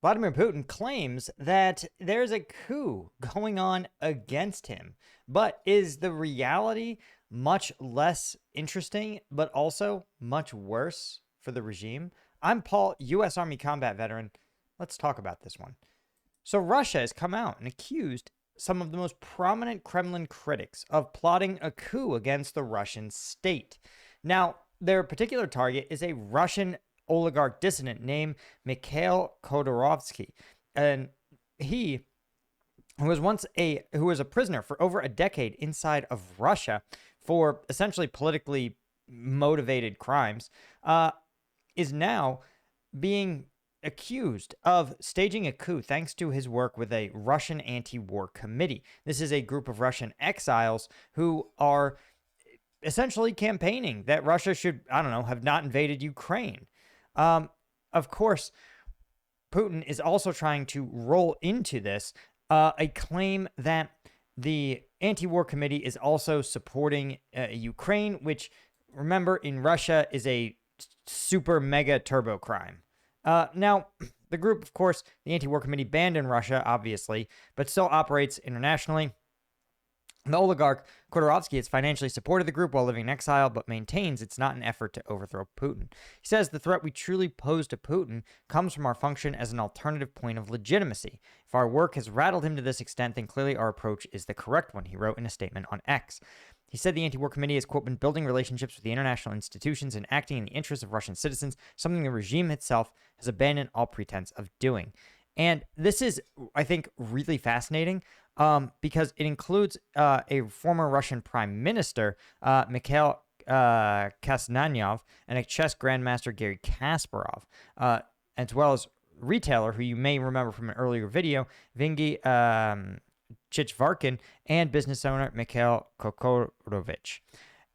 Vladimir Putin claims that there's a coup going on against him, but is the reality much less interesting, but also much worse for the regime? I'm Paul, U.S. Army combat veteran. Let's talk about this one. So, Russia has come out and accused some of the most prominent Kremlin critics of plotting a coup against the Russian state. Now, their particular target is a Russian oligarch dissident named Mikhail Khodorkovsky, and he who was a prisoner for over a decade inside of Russia for essentially politically motivated crimes, is now being accused of staging a coup thanks to his work with a Russian anti-war committee. This is a group of Russian exiles who are essentially campaigning that Russia should, I don't know, have not invaded Ukraine. Of course, Putin is also trying to roll into this a claim that the anti-war committee is also supporting Ukraine, which, remember, in Russia is a super mega turbo crime. Now, the group, of course, the anti-war committee, banned in Russia, obviously, but still operates internationally. The oligarch Khodorkovsky has financially supported the group while living in exile, but maintains it's not an effort to overthrow Putin. He says the threat we truly pose to Putin comes from our function as an alternative point of legitimacy. If our work has rattled him to this extent, then clearly our approach is the correct one, he wrote in a statement on X. He said the anti-war committee has, quote, been building relationships with the international institutions and acting in the interests of Russian citizens, something the regime itself has abandoned all pretense of doing. And this is, I think, really fascinating because it includes a former Russian prime minister, Mikhail Kasnanyov, and a chess grandmaster, Gary Kasparov, as well as retailer who you may remember from an earlier video, Vingy Chichvarkin, and business owner Mikhail Kokorovich.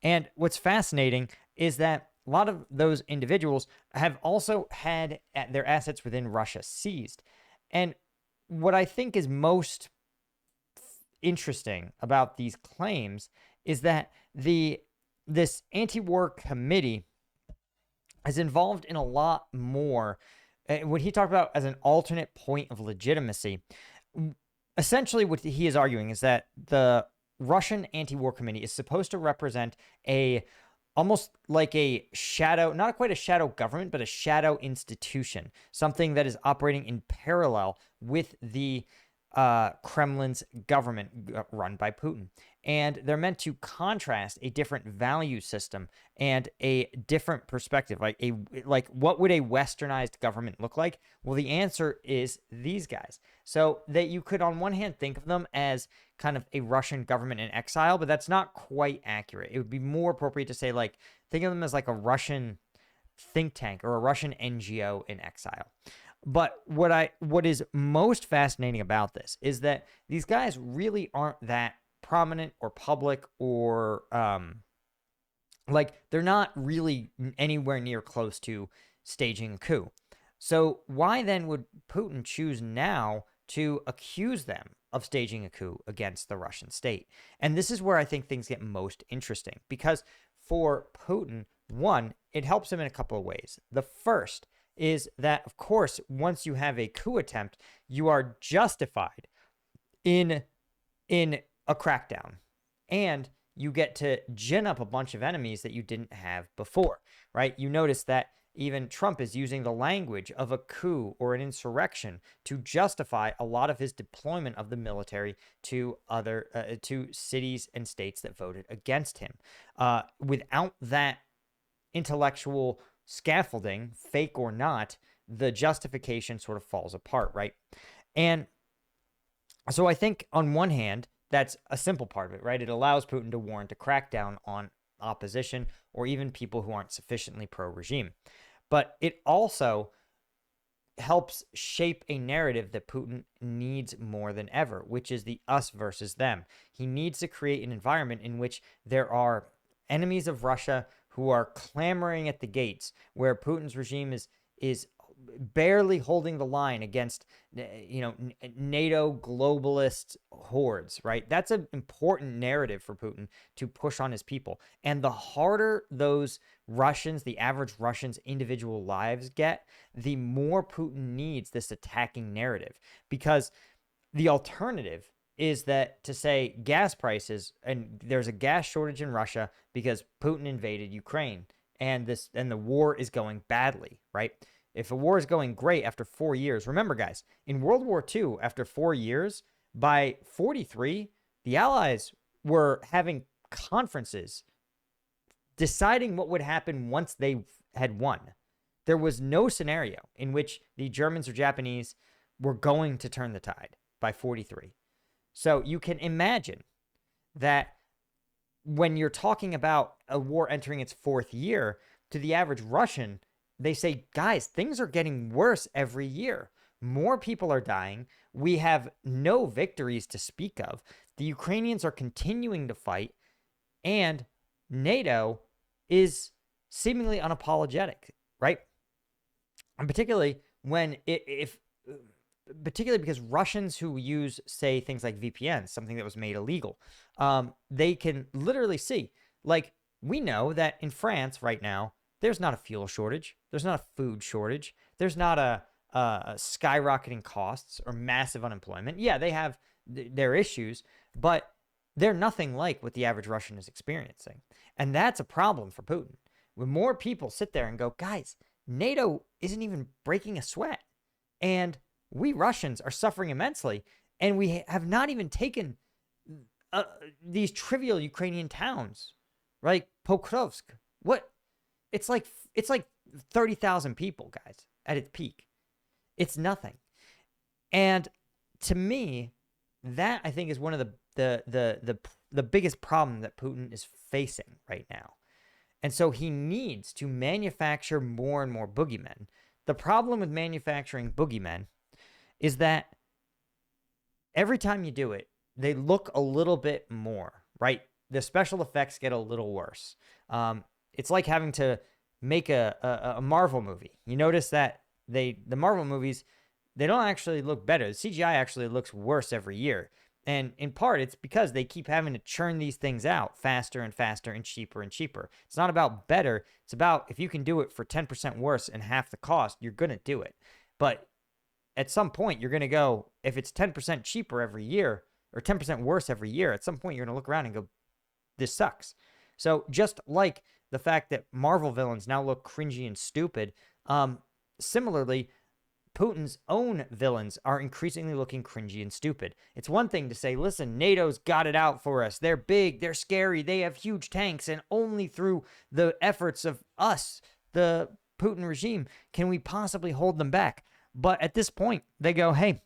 And what's fascinating is that a lot of those individuals have also had their assets within Russia seized. And what I think is most interesting about these claims is that this anti-war committee is involved in a lot more. What he talked about as an alternate point of legitimacy, essentially what he is arguing is that the Russian anti-war committee is supposed to represent almost like a shadow, not quite a shadow government, but a shadow institution, something that is operating in parallel with the Kremlin's government run by Putin. And they're meant to contrast a different value system and a different perspective. Like what would a westernized government look like? Well, the answer is these guys. So that you could on one hand think of them as kind of a Russian government in exile, but that's not quite accurate. It would be more appropriate to say, like, think of them as like a Russian think tank or a Russian NGO in exile. But what is most fascinating about this is that these guys really aren't that prominent or public or like they're not really anywhere near close to staging a coup. So why then would Putin choose now to accuse them of staging a coup against the Russian state? And this is where I think things get most interesting, because for Putin, one, it helps him in a couple of ways. The first is that, of course, once you have a coup attempt, you are justified in a crackdown, and you get to gin up a bunch of enemies that you didn't have before, right? You notice that even Trump is using the language of a coup or an insurrection to justify a lot of his deployment of the military to to cities and states that voted against him. Without that intellectual scaffolding, fake or not, the justification sort of falls apart, right? And so I think on one hand, that's a simple part of it, right? It allows Putin to warrant a crackdown on opposition or even people who aren't sufficiently pro-regime. But it also helps shape a narrative that Putin needs more than ever, which is the us versus them. He needs to create an environment in which there are enemies of Russia who are clamoring at the gates, where Putin's regime is barely holding the line against, NATO globalist hordes, right? That's an important narrative for Putin to push on his people. And the harder those Russians, the average Russians' individual lives get, the more Putin needs this attacking narrative. Because the alternative is that to say gas prices, and there's a gas shortage in Russia because Putin invaded Ukraine, and the war is going badly, right? If a war is going great after 4 years, remember guys, in World War II, after 4 years, by 43, the Allies were having conferences deciding what would happen once they had won. There was no scenario in which the Germans or Japanese were going to turn the tide by 43. So you can imagine that when you're talking about a war entering its 4th year, to the average Russian, they say, guys, things are getting worse every year. More people are dying. We have no victories to speak of. The Ukrainians are continuing to fight, and NATO is seemingly unapologetic, right? And particularly particularly because Russians who use, say, things like VPNs, something that was made illegal, they can literally see, like, we know that in France right now, there's not a fuel shortage. There's not a food shortage. There's not a skyrocketing costs or massive unemployment. Yeah, they have their issues, but they're nothing like what the average Russian is experiencing. And that's a problem for Putin. When more people sit there and go, guys, NATO isn't even breaking a sweat. And we Russians are suffering immensely, and we have not even taken these trivial Ukrainian towns, right? Pokrovsk. What? It's like 30,000 people, guys, at its peak. It's nothing. And to me, that I think is one of the biggest problem that Putin is facing right now. And so he needs to manufacture more and more boogeymen. The problem with manufacturing boogeymen is that every time you do it, they look a little bit more, right? The special effects get a little worse. It's like having to make a Marvel movie. You notice that the Marvel movies, they don't actually look better. The CGI actually looks worse every year. And in part, it's because they keep having to churn these things out faster and faster and cheaper and cheaper. It's not about better. It's about if you can do it for 10% worse and half the cost, you're going to do it. But at some point, you're going to go, if it's 10% cheaper every year or 10% worse every year, at some point, you're going to look around and go, this sucks. So just like the fact that Marvel villains now look cringy and stupid, similarly, Putin's own villains are increasingly looking cringy and stupid. It's one thing to say, listen, NATO's got it out for us. They're big, they're scary, they have huge tanks, and only through the efforts of us, the Putin regime, can we possibly hold them back. But at this point, they go, hey,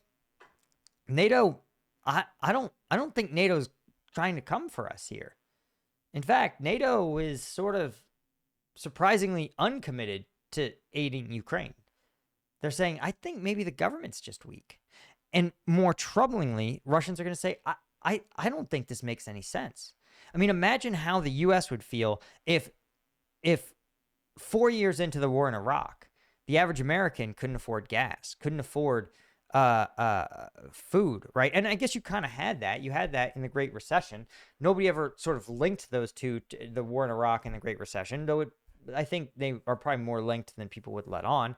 NATO, I don't think NATO's trying to come for us here. In fact, NATO is sort of surprisingly uncommitted to aiding Ukraine. They're saying, I think maybe the government's just weak. And more troublingly, Russians are going to say, I don't think this makes any sense. I mean, imagine how the U.S. would feel if 4 years into the war in Iraq, the average American couldn't afford gas, couldn't afford food, right? And I guess you kind of had that. You had that in the Great Recession. Nobody ever sort of linked those two, the war in Iraq and the Great Recession, though I think they are probably more linked than people would let on.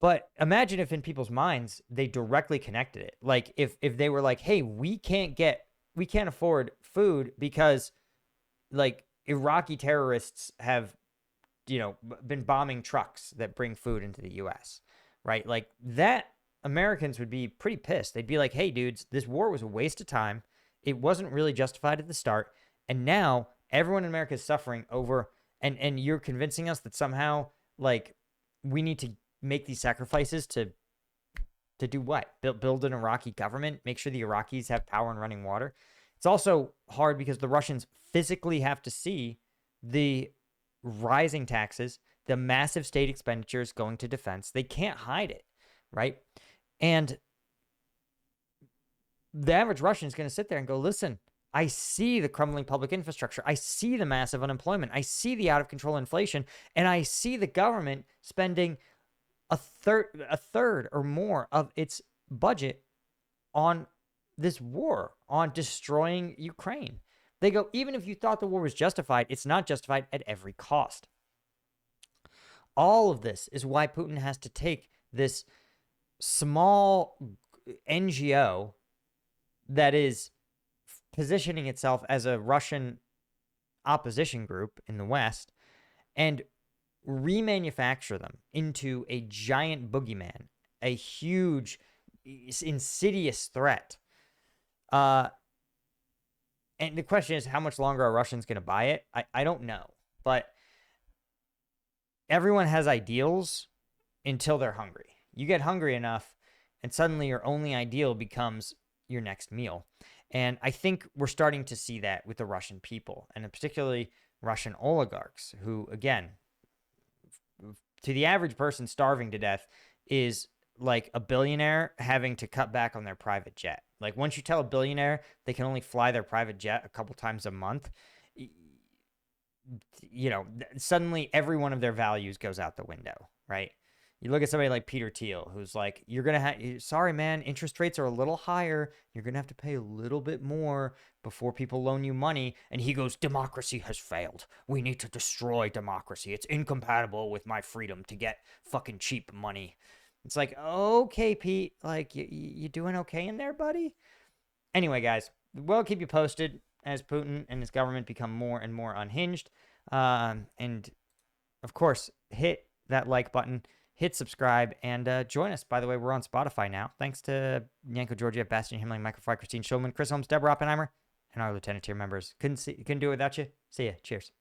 But imagine if in people's minds, they directly connected it. Like if they were like, hey, we can't afford food because like Iraqi terrorists have, been bombing trucks that bring food into the US, right? Like that, Americans would be pretty pissed. They'd be like, hey, dudes, this war was a waste of time. It wasn't really justified at the start. And now everyone in America is suffering over, and you're convincing us that somehow like we need to make these sacrifices to do what? Build an Iraqi government, make sure the Iraqis have power and running water. It's also hard because the Russians physically have to see the rising taxes, the massive state expenditures going to defense. They can't hide it, right? And the average Russian is going to sit there and go, listen, I see the crumbling public infrastructure. I see the massive unemployment. I see the out of control inflation. And I see the government spending a third or more of its budget on this war, on destroying Ukraine. They go, even if you thought the war was justified, it's not justified at every cost. All of this is why Putin has to take this small NGO that is positioning itself as a Russian opposition group in the West and remanufacture them into a giant boogeyman, a huge, insidious threat. And the question is, how much longer are Russians going to buy it? I don't know. But everyone has ideals until they're hungry. You get hungry enough, and suddenly your only ideal becomes your next meal. And I think we're starting to see that with the Russian people, and particularly Russian oligarchs, who, again, to the average person, starving to death is like a billionaire having to cut back on their private jet. Like, once you tell a billionaire they can only fly their private jet a couple times a month, you know, suddenly every one of their values goes out the window, right? You look at somebody like Peter Thiel, who's like, you're going to have, sorry, man, interest rates are a little higher. You're going to have to pay a little bit more before people loan you money. And he goes, democracy has failed. We need to destroy democracy. It's incompatible with my freedom to get fucking cheap money. It's like, okay, Pete, like, you doing okay in there, buddy? Anyway, guys, we'll keep you posted as Putin and his government become more and more unhinged. And, of course, hit that like button, hit subscribe, and join us. By the way, we're on Spotify now. Thanks to Yanko Georgiev, Bastian Himmling, Michael Fry, Christine Schulman, Chris Holmes, Deborah Oppenheimer, and our Lieutenant Tier members. Couldn't do it without you. See ya. Cheers.